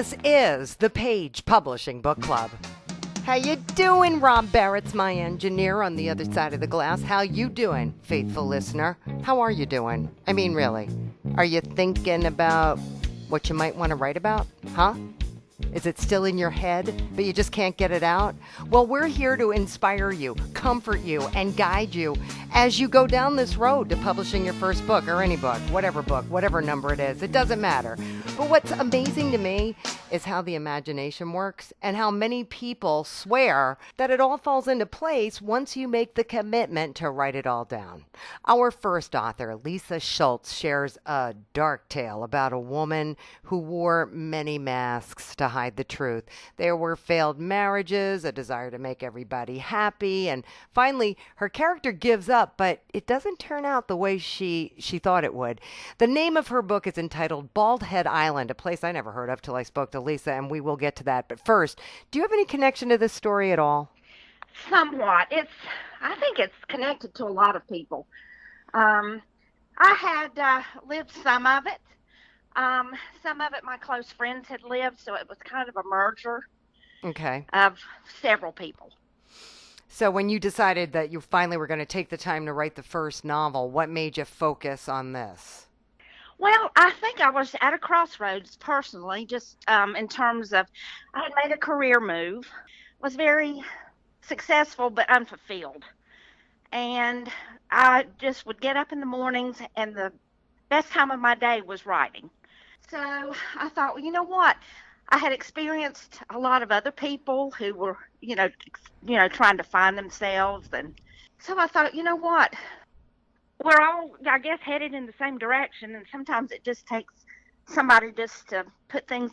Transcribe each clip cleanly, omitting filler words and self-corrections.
This is the Page Publishing Book Club. How you doing? Rob Barrett's my engineer on the other side of the glass. How you doing, faithful listener? How are you doing? I mean, really. Are you thinking about what you might want to write about? Huh? Is it still in your head, but you just can't get it out? Well, we're here to inspire you, comfort you, and guide you as you go down this road to publishing your first book, or any book, whatever number it is. It doesn't matter. But what's amazing to me is how the imagination works and how many people swear that it all falls into place once you make the commitment to write it all down. Our first author, Lisa Schultz, shares a dark tale about a woman who wore many masks to hide the truth. There were failed marriages, a desire to make everybody happy, and finally her character gives up, but it doesn't turn out the way she thought it would. The name of her book is entitled Bald Head Island, a place I never heard of till I spoke to Lisa, and we will get to that. But first, do you have any connection to this story at all? Somewhat. I think it's connected to a lot of people. I had lived some of it. Some of it my close friends had lived, so it was kind of a merger of several people. So when you decided that you finally were going to take the time to write the first novel, what made you focus on this? Well, I think I was at a crossroads personally, just in terms of I had made a career move, was very successful but unfulfilled. And I just would get up in the mornings, and the best time of my day was writing. So I thought, well, you know what? I had experienced a lot of other people who were, trying to find themselves. And so I thought, you know what? We're all, I guess, headed in the same direction. And sometimes it just takes somebody just to put things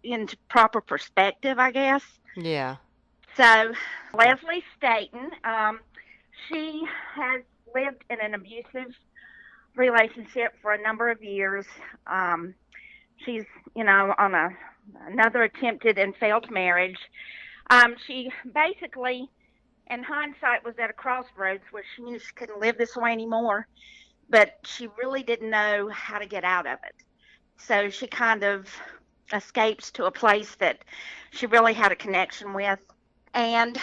into proper perspective, I guess. Yeah. So Leslie Staten, she has lived in an abusive relationship for a number of years. She's, on another attempted and failed marriage. She basically, in hindsight, was at a crossroads where she knew she couldn't live this way anymore, but she really didn't know how to get out of it. So she kind of escapes to a place that she really had a connection with. And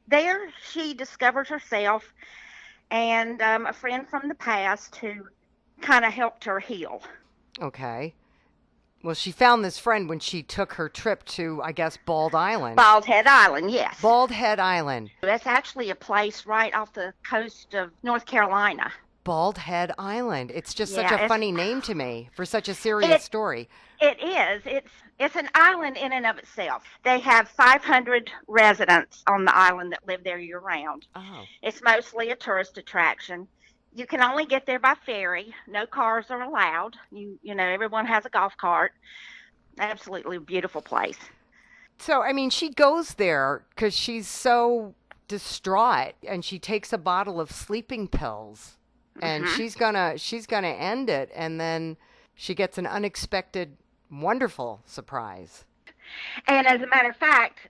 there she discovered herself and a friend from the past who kind of helped her heal. Okay. Well, she found this friend when she took her trip to, I guess, Bald Island. Bald Head Island, yes. Bald Head Island. That's actually a place right off the coast of North Carolina. Bald Head Island. It's just such a funny name to me for such a serious story. It is. It's an island in and of itself. They have 500 residents on the island that live there year-round. Oh. It's mostly a tourist attraction. You can only get there by ferry. No cars are allowed. Everyone has a golf cart. Absolutely beautiful place. So, I mean, she goes there because she's so distraught, and she takes a bottle of sleeping pills, and she's gonna end it, and then she gets an unexpected, wonderful surprise. And as a matter of fact,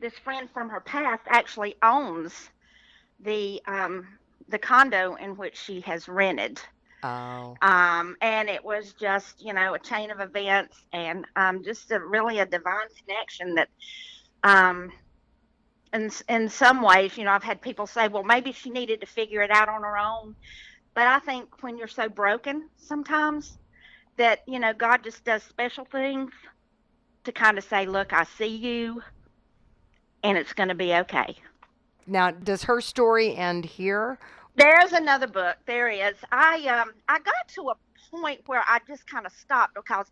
this friend from her past actually owns the condo in which she has rented. Oh. And it was just, a chain of events, and just really a divine connection that, in some ways, I've had people say, well, maybe she needed to figure it out on her own. But I think when you're so broken sometimes that, God just does special things to kind of say, look, I see you, and it's going to be okay. Now, does her story end here? There's another book. There is. I got to a point where I just kind of stopped because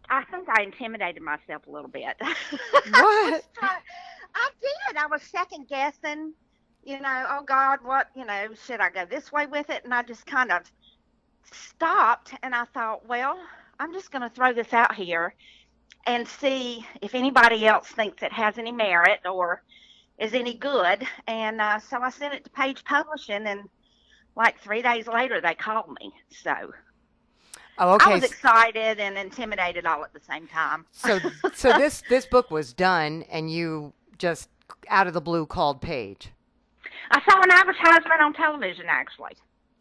I think I intimidated myself a little bit. What? I did. I was second guessing, oh God, what, should I go this way with it? And I just kind of stopped, and I thought, well, I'm just going to throw this out here and see if anybody else thinks it has any merit or is any good. And so I sent it to Page Publishing, and like 3 days later they called me. So I was excited and intimidated all at the same time. So this book was done, and you just out of the blue called Page. I saw an advertisement on television, actually.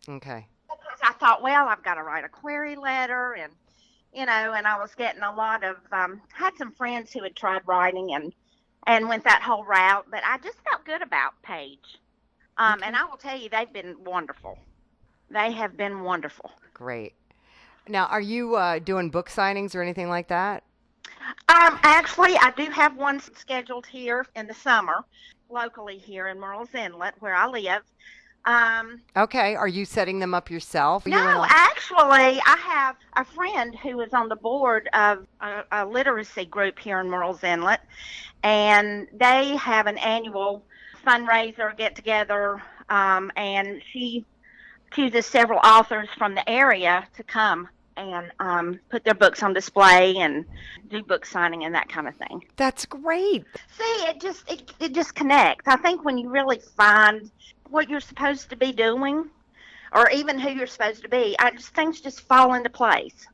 Okay. Because I thought, well, I've got to write a query letter, and and I was getting a lot of, had some friends who had tried writing and went that whole route, but I just felt good about Paige. And Okay. I will tell you, they've been wonderful. They have been wonderful. Great. Now, are you doing book signings or anything like that? Actually, I do have one scheduled here in the summer, locally here in Murrells Inlet, where I live. Um, Okay. Are you setting them up yourself? You and no, actually, I have a friend who is on the board of a literacy group here in Murrells Inlet, and they have an annual fundraiser get together, and she chooses several authors from the area to come and put their books on display and do book signing and that kind of thing. That's great. See, it just connects. I think when you really find what you're supposed to be doing, or even who you're supposed to be, things just fall into place,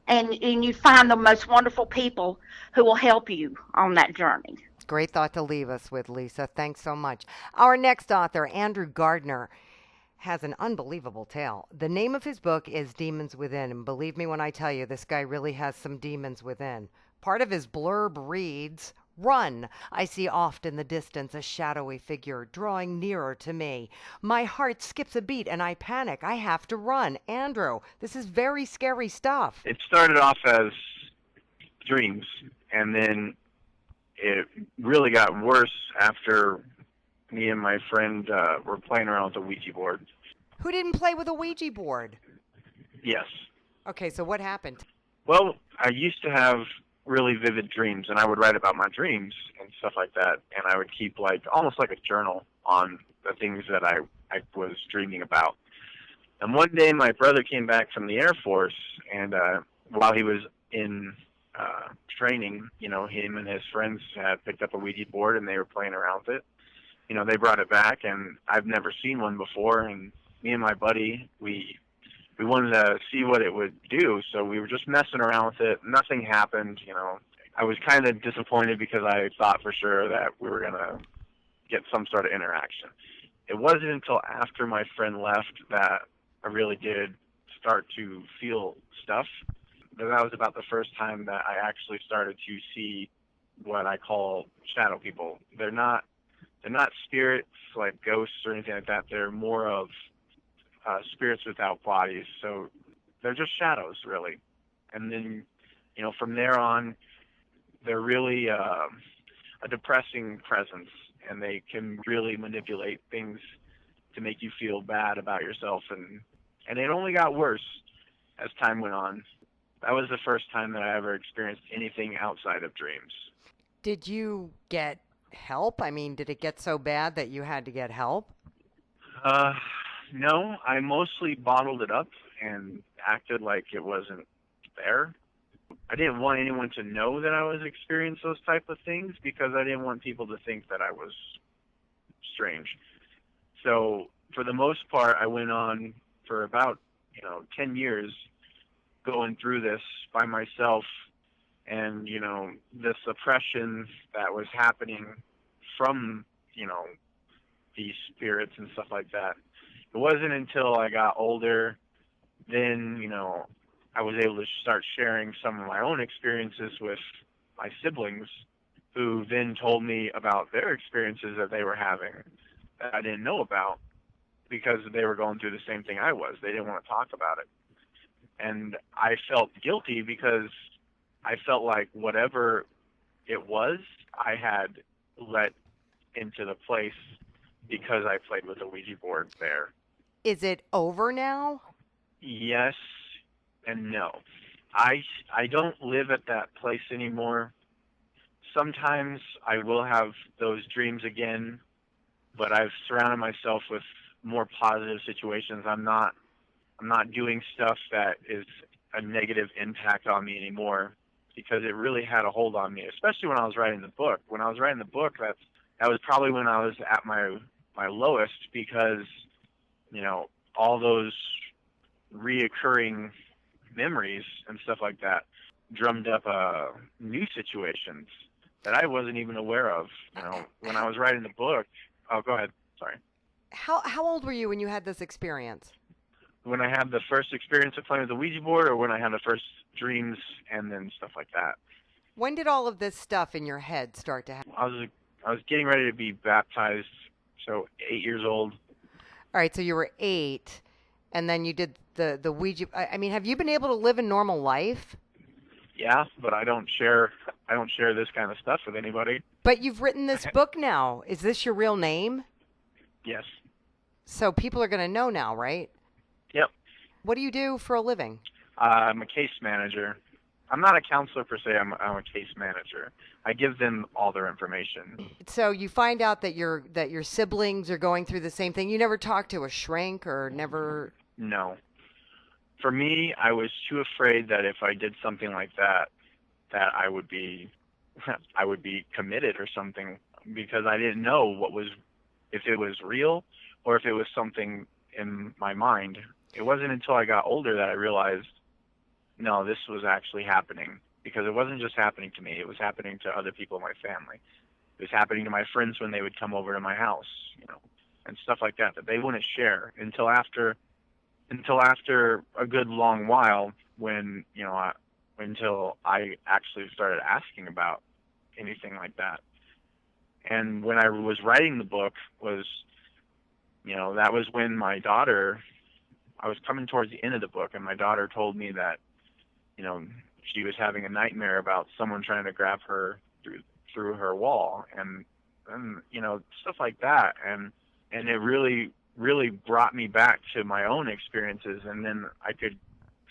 and you find the most wonderful people who will help you on that journey. Great thought to leave us with, Lisa. Thanks so much. Our next author, Andrew Gardner, has an unbelievable tale. The name of his book is Demons Within, and believe me when I tell you, this guy really has some demons within. Part of his blurb reads, "Run! I see oft in the distance a shadowy figure drawing nearer to me. My heart skips a beat and I panic. I have to run." Andrew, this is very scary stuff. It started off as dreams, and then it really got worse after me and my friend were playing around with the Ouija board. Who didn't play with a Ouija board? Yes. Okay, so what happened? Well, I used to have really vivid dreams, and I would write about my dreams and stuff like that, and I would keep almost like a journal on the things that I was dreaming about. And one day my brother came back from the Air Force, and while he was in training, him and his friends had picked up a Ouija board and they were playing around with it. They brought it back, and I've never seen one before, and me and my buddy, we wanted to see what it would do, so we were just messing around with it. Nothing happened, I was kind of disappointed because I thought for sure that we were going to get some sort of interaction. It wasn't until after my friend left that I really did start to feel stuff. But that was about the first time that I actually started to see what I call shadow people. They're not spirits like ghosts or anything like that. They're more of spirits without bodies. So they're just shadows, really. And then, from there on, they're really a depressing presence, and they can really manipulate things to make you feel bad about yourself. And it only got worse as time went on. That was the first time that I ever experienced anything outside of dreams. Did you get help? I mean, did it get so bad that you had to get help? No, I mostly bottled it up and acted like it wasn't there. I didn't want anyone to know that I was experiencing those type of things because I didn't want people to think that I was strange. So for the most part, I went on for about 10 years going through this by myself, and this oppression that was happening from these spirits and stuff like that. It wasn't until I got older, then I was able to start sharing some of my own experiences with my siblings, who then told me about their experiences that they were having that I didn't know about because they were going through the same thing I was. They didn't want to talk about it. And I felt guilty because I felt like whatever it was, I had let into the place because I played with the Ouija board there. Is it over now? Yes and no. I don't live at that place anymore. Sometimes I will have those dreams again, but I've surrounded myself with more positive situations. I'm not doing stuff that is a negative impact on me anymore because it really had a hold on me, especially when I was writing the book. When I was writing the book, that was probably when I was at my lowest because, all those reoccurring memories and stuff like that drummed up new situations that I wasn't even aware of. When I was writing the book. Oh, go ahead. Sorry. How old were you when you had this experience? when I had the first experience of playing with the Ouija board, or when I had the first dreams, and then stuff like that. When did all of this stuff in your head start to happen? I was getting ready to be baptized, so 8 years old. All right, so you were 8, and then you did the Ouija. I mean, have you been able to live a normal life? Yeah, but I don't share this kind of stuff with anybody. But you've written this book now. Is this your real name? Yes. So people are going to know now, right? Yep. What do you do for a living? I'm a case manager. I'm not a counselor per se. I'm a case manager. I give them all their information. So you find out that your siblings are going through the same thing. You never talk to a shrink or never. No. For me, I was too afraid that if I did something like that, that I would be committed or something, because I didn't know if it was real or if it was something in my mind. It wasn't until I got older that I realized, no, this was actually happening, because it wasn't just happening to me. It was happening to other people in my family. It was happening to my friends when they would come over to my house, and stuff like that they wouldn't share until after a good long while, when until I actually started asking about anything like that. And when I was writing the book that was when my daughter, I was coming towards the end of the book, and my daughter told me that she was having a nightmare about someone trying to grab her through her wall, and stuff like that, and it really brought me back to my own experiences, and then I could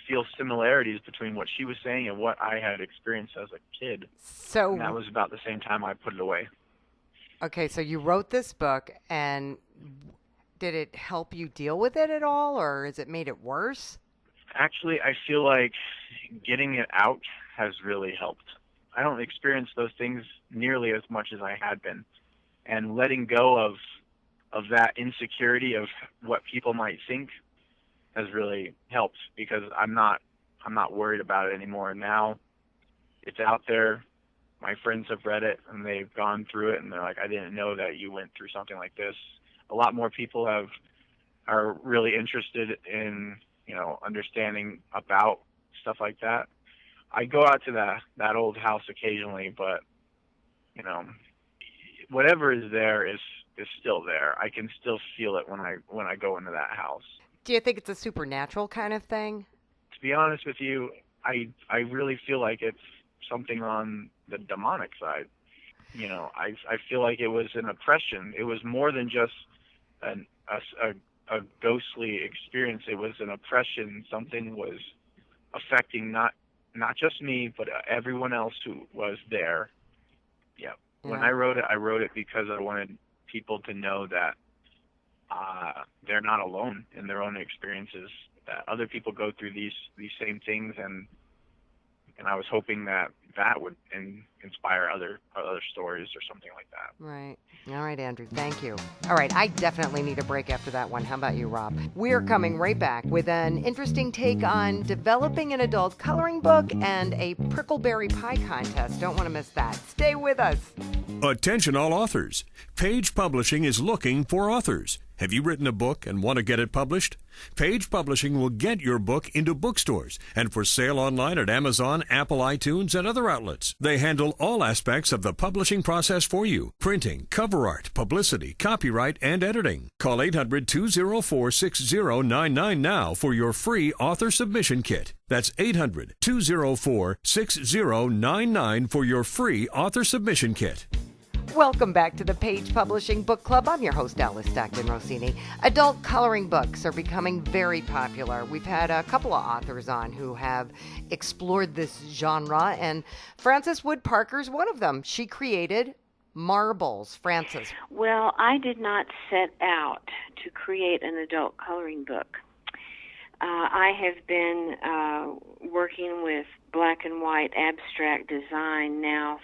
feel similarities between what she was saying and what I had experienced as a kid. So and that was about the same time I put it away. Okay, so you wrote this book, and did it help you deal with it at all, or has it made it worse? Actually, I feel like getting it out has really helped. I don't experience those things nearly as much as I had been, and letting go of that insecurity of what people might think has really helped, because I'm not worried about it anymore. Now it's out there. My friends have read it, and they've gone through it, and they're like, I didn't know that you went through something like this. A lot more people are really interested in understanding about stuff like that. I go out to that old house occasionally, but whatever is there is still there. I can still feel it when I go into that house. Do you think it's a supernatural kind of thing? To be honest with you, I really feel like it's something on the demonic side. I feel like it was an oppression. It was more than just a ghostly experience. It was an oppression. Something was affecting not just me, but everyone else who was there. Yeah. When I wrote it because I wanted people to know that they're not alone in their own experiences, that other people go through these same things, and I was hoping that would inspire other stories or something like that. Right. All right, Andrew, thank you. All right, I definitely need a break after that one. How about you, Rob? We're coming right back with an interesting take on developing an adult coloring book and a prickleberry pie contest. Don't want to miss that. Stay with us. Attention all authors. Page Publishing is looking for authors. Have you written a book and want to get it published? Page Publishing will get your book into bookstores and for sale online at Amazon, Apple iTunes, and other outlets. They handle all aspects of the publishing process for you: printing, cover art, publicity, copyright, and editing. Call 800-204-6099 now for your free author submission kit. That's 800-204-6099 for your free author submission kit. Welcome back to the Page Publishing Book Club. I'm your host, Alice Stockton Rossini. Adult coloring books are becoming very popular. We've had a couple of authors on who have explored this genre, and Frances Wood Parker's one of them. She created Marbles. Frances. Well, I did not set out to create an adult coloring book. I have been working with black and white abstract design now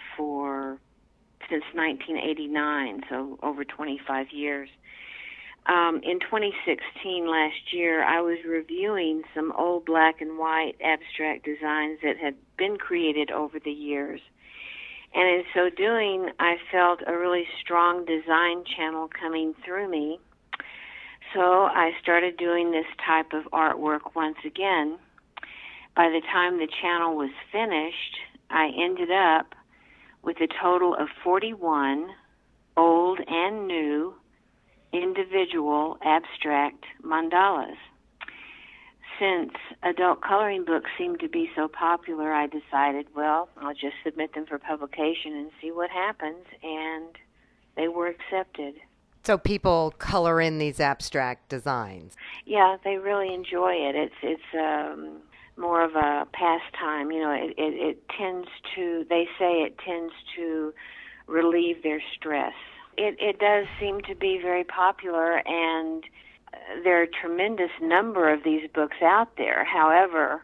since 1989, so over 25 years. In 2016, last year, I was reviewing some old black and white abstract designs that had been created over the years. And in so doing, I felt a really strong design channel coming through me. So I started doing this type of artwork once again. By the time the channel was finished, I ended up with a total of 41 old and new individual abstract mandalas. Since adult coloring books seem to be so popular, I decided, well, I'll just submit them for publication and see what happens, and they were accepted. So people color in these abstract designs. Yeah, they really enjoy it. It's more of a pastime. You know, it tends to, they say it tends to relieve their stress. It does seem to be very popular, and there are a tremendous number of these books out there. However,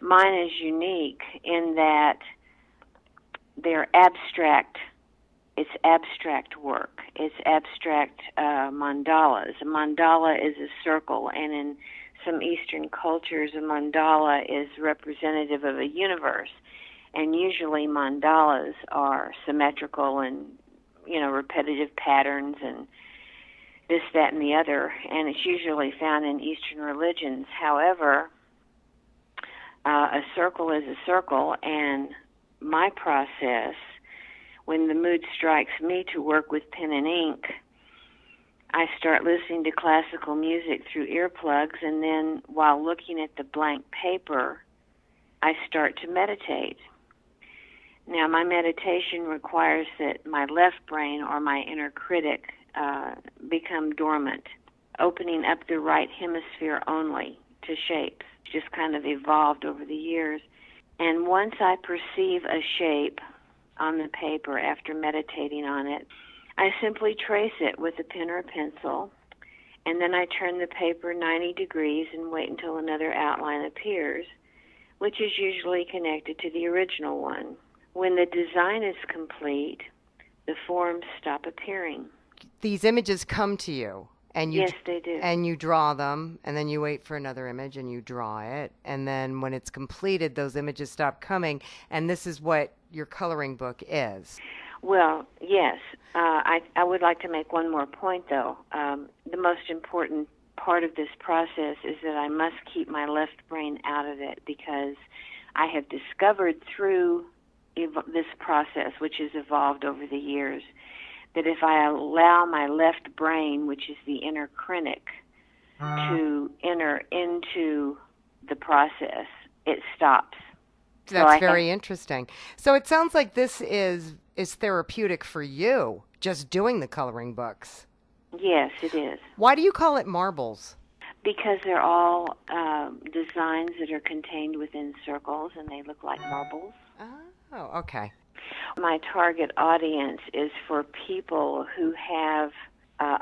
mine is unique in that they're abstract. It's abstract work. It's abstract mandalas. A mandala is a circle, and in some Eastern cultures, a mandala is representative of a universe. And usually mandalas are symmetrical and, you know, repetitive patterns and this, that, and the other, and it's usually found in Eastern religions. However, a circle is a circle, and my process, when the mood strikes me to work with pen and ink, I start listening to classical music through earplugs, and then while looking at the blank paper, I start to meditate. Now, my meditation requires that my left brain or my inner critic become dormant, opening up the right hemisphere only to shapes. It's just kind of evolved over the years. And once I perceive a shape on the paper after meditating on it, I simply trace it with a pen or a pencil, and then I turn the paper 90 degrees and wait until another outline appears, which is usually connected to the original one. When the design is complete, the forms stop appearing. These images come to you, and you Yes, they do. and you draw them, and then you wait for another image and you draw it, and then when it's completed, those images stop coming, and this is what your coloring book is. Well, yes. I would like to make one more point, though. The most important part of this process is that I must keep my left brain out of it, because I have discovered through this process, which has evolved over the years, that if I allow my left brain, which is the inner critic, to enter into the process, it stops. That's very interesting. So it sounds like this is therapeutic for you, just doing the coloring books. Yes, it is. Why do you call it marbles? Because they're all designs that are contained within circles, and they look like marbles. Oh, okay. My target audience is for people who have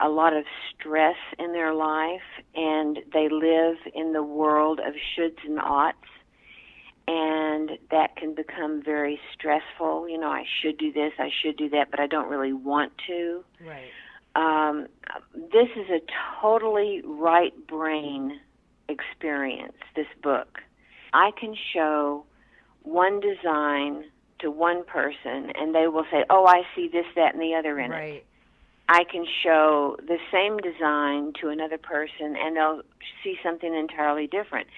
a lot of stress in their life, and they live in the world of shoulds and oughts, and that can become very stressful. You know, I should do this, I should do that, but I don't really want to. Right. This is a totally right brain experience, this book. I can show one design to one person, and they will say, oh, I see this, that, and the other in it. I can show the same design to another person, and they'll see something entirely different.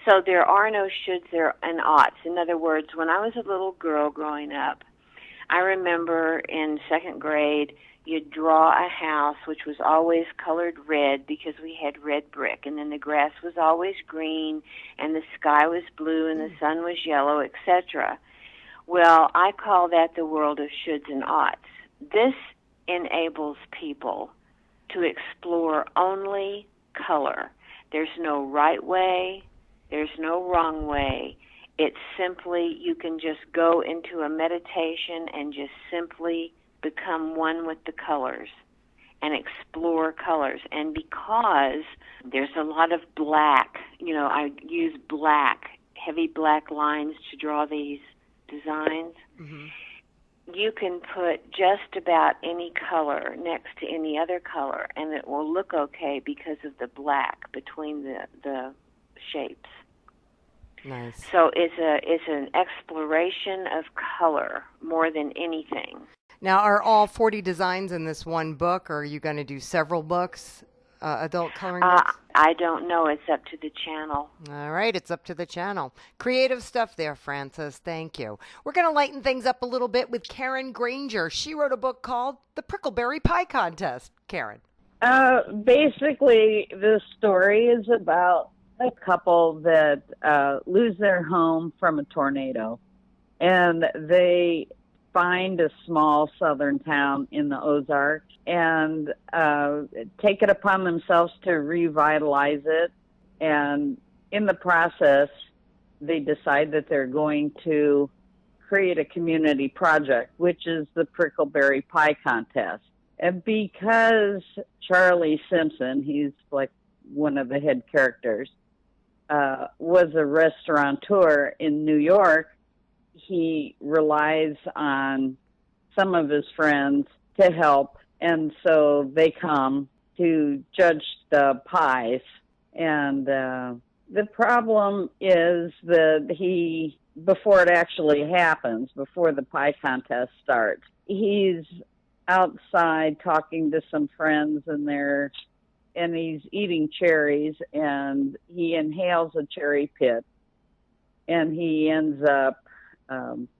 So there are no shoulds there and oughts. In other words, when I was a little girl growing up, I remember in second grade, you'd draw a house which was always colored red because we had red brick, and then the grass was always green, and the sky was blue, and the sun was yellow, etc. Well, I call that the world of shoulds and oughts. This enables people to explore only color. There's no right way, there's no wrong way. It's simply, you can just go into a meditation and just simply become one with the colors and explore colors. And because there's a lot of black, you know, I use black, heavy black lines to draw these designs. Mm-hmm. You can put just about any color next to any other color, and it will look okay because of the black between the shapes. Nice. So it's an exploration of color more than anything. Now, are all 40 designs in this one book, or are you going to do several books adult coloring books? I don't know. It's up to the channel. All right, it's up to the channel. Creative stuff there, Frances. Thank you. We're going to lighten things up a little bit with Karen Granger. She wrote a book called The Prickleberry Pie Contest. Karen. Basically, this story is about a couple that lose their home from a tornado, and they find a small southern town in the Ozarks and take it upon themselves to revitalize it. And in the process, they decide that they're going to create a community project, which is the Prickleberry Pie Contest. And because Charlie Simpson, he's like one of the head characters, was a restaurateur in New York, he relies on some of his friends to help, and so they come to judge the pies. And the problem is that before it actually happens, before the pie contest starts, he's outside talking to some friends, and he's eating cherries, and he inhales a cherry pit, and he ends up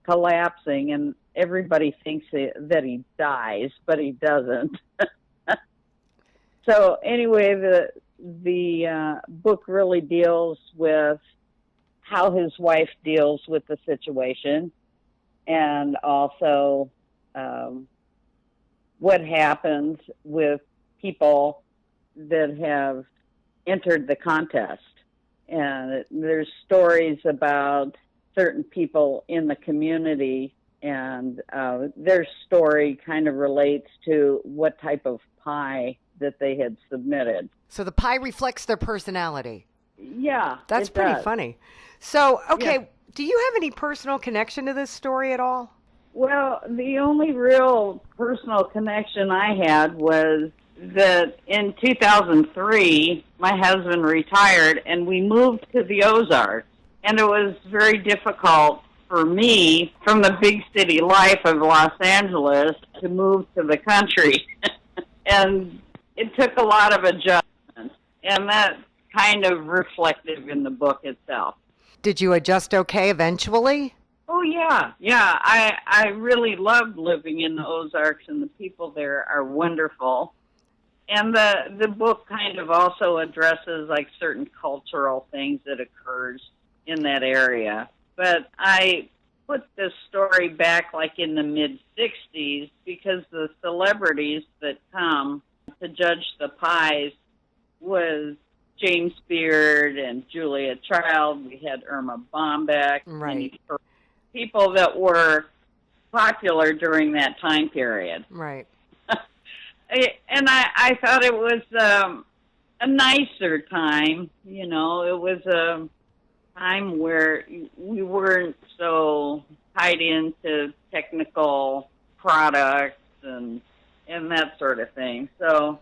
collapsing, and everybody thinks that he dies, but he doesn't. So anyway, the book really deals with how his wife deals with the situation, and also what happens with people that have entered the contest. And there's stories about certain people in the community, and their story kind of relates to what type of pie that they had submitted. So the pie reflects their personality. Yeah, That's it pretty does. funny. So, okay, Yeah. Do you have any personal connection to this story at all? Well, the only real personal connection I had was that in 2003, my husband retired and we moved to the Ozarks. And it was very difficult for me from the big city life of Los Angeles to move to the country. And it took a lot of adjustment. And that's kind of reflective in the book itself. Did you adjust okay eventually? Oh, yeah. Yeah, I really loved living in the Ozarks, and the people there are wonderful. And the book kind of also addresses like certain cultural things that occurs in that area. But I put this story back like in the mid-'60s because the celebrities that come to judge the pies was James Beard and Julia Child. We had Irma Bombeck. Right. People that were popular during that time period. Right. And I thought it was a nicer time. You know, it was a time where we weren't so tied into technical products and that sort of thing. So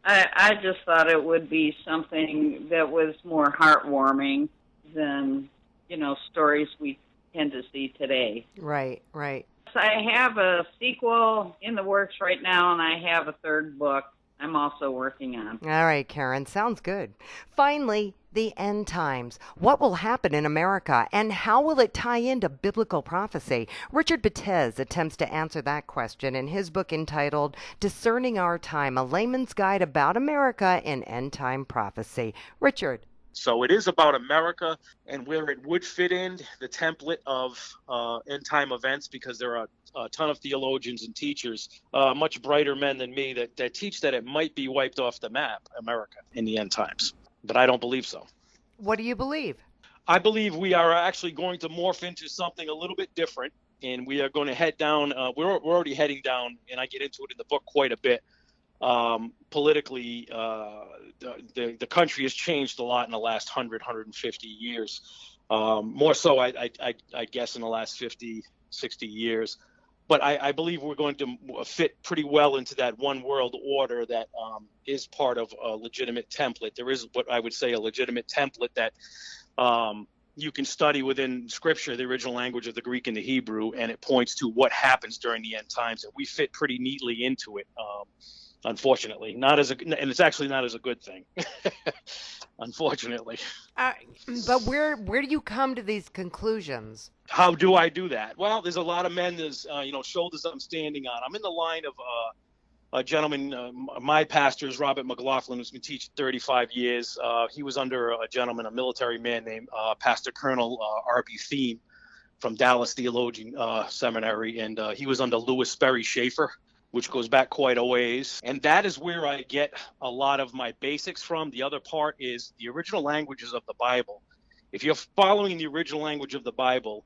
I just thought it would be something that was more heartwarming than, you know, stories we tend to see today. Right, right. I have a sequel in the works right now, and I have a third book I'm also working on. All right, Karen, sounds good. Finally, the end times. What will happen in America, and how will it tie into biblical prophecy? Richard Betez attempts to answer that question in his book entitled Discerning Our Time, a layman's guide about America in end time prophecy. Richard. So it is about America and where it would fit in the template of end time events, because there are a ton of theologians and teachers, much brighter men than me, that teach that it might be wiped off the map, America, in the end times. But I don't believe so. What do you believe? I believe we are actually going to morph into something a little bit different, and we are going to head down. We're already heading down, and I get into it in the book quite a bit. Politically, the country has changed a lot in the last 150 years. More so, I guess, in the last 50, 60 years. But I believe we're going to fit pretty well into that one world order that is part of a legitimate template. There is what I would say a legitimate template that you can study within Scripture, the original language of the Greek and the Hebrew, and it points to what happens during the end times. And we fit pretty neatly into it. unfortunately. And it's actually not as a good thing, unfortunately. But where do you come to these conclusions? How do I do that? Well, there's a lot of men, there's, shoulders I'm standing on. I'm in the line of a gentleman, my pastor is Robert McLaughlin, who's been teaching 35 years. He was under a gentleman, a military man named Pastor Colonel R.B. Thiem from Dallas Theologian Seminary, and he was under Louis Sperry Schaefer, which goes back quite a ways. And that is where I get a lot of my basics from. The other part is the original languages of the Bible. If you're following the original language of the Bible,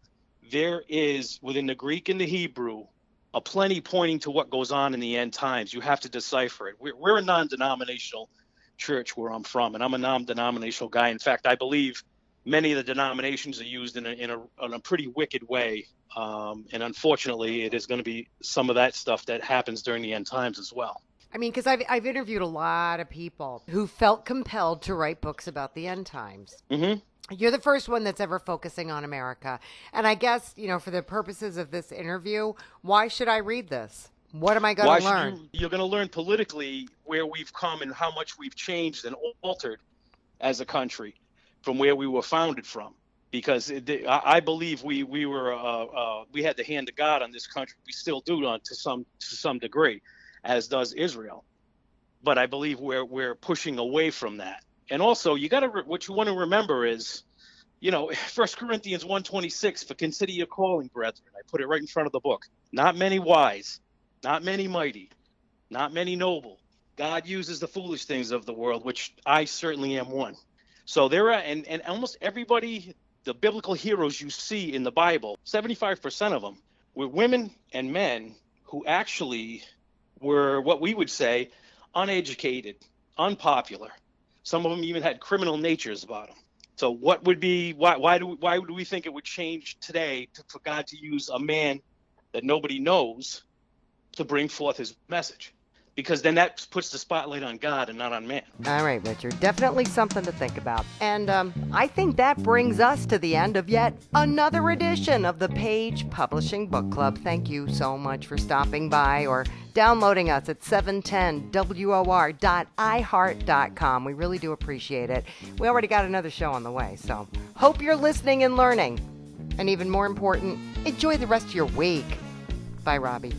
there is, within the Greek and the Hebrew, a plenty pointing to what goes on in the end times. You have to decipher it. We're a non-denominational church where I'm from, and I'm a non-denominational guy. In fact, I believe many of the denominations are used in a pretty wicked way. And unfortunately, it is going to be some of that stuff that happens during the end times as well. I mean, because I've interviewed a lot of people who felt compelled to write books about the end times. Mm-hmm. You're the first one that's ever focusing on America. And I guess, for the purposes of this interview, why should I read this? What am I going to learn? You're going to learn politically where we've come and how much we've changed and altered as a country from where we were founded from. Because I believe we had the hand of God on this country. We still do to some degree, as does Israel. But I believe we're pushing away from that. And also, what you want to remember is, 1 Corinthians 1:26, for consider your calling, brethren. I put it right in front of the book. Not many wise, not many mighty, not many noble. God uses the foolish things of the world, which I certainly am one. So there are, and almost everybody, the biblical heroes you see in the Bible, 75% of them were women and men who actually were what we would say uneducated, unpopular. Some of them even had criminal natures about them. So why would we think it would change today for God to use a man that nobody knows to bring forth his message? Because then that puts the spotlight on God and not on man. All right, Richard, definitely something to think about. And I think that brings us to the end of yet another edition of the Page Publishing Book Club. Thank you so much for stopping by or downloading us at 710wor.iheart.com. We really do appreciate it. We already got another show on the way, so hope you're listening and learning. And even more important, enjoy the rest of your week. Bye, Robbie.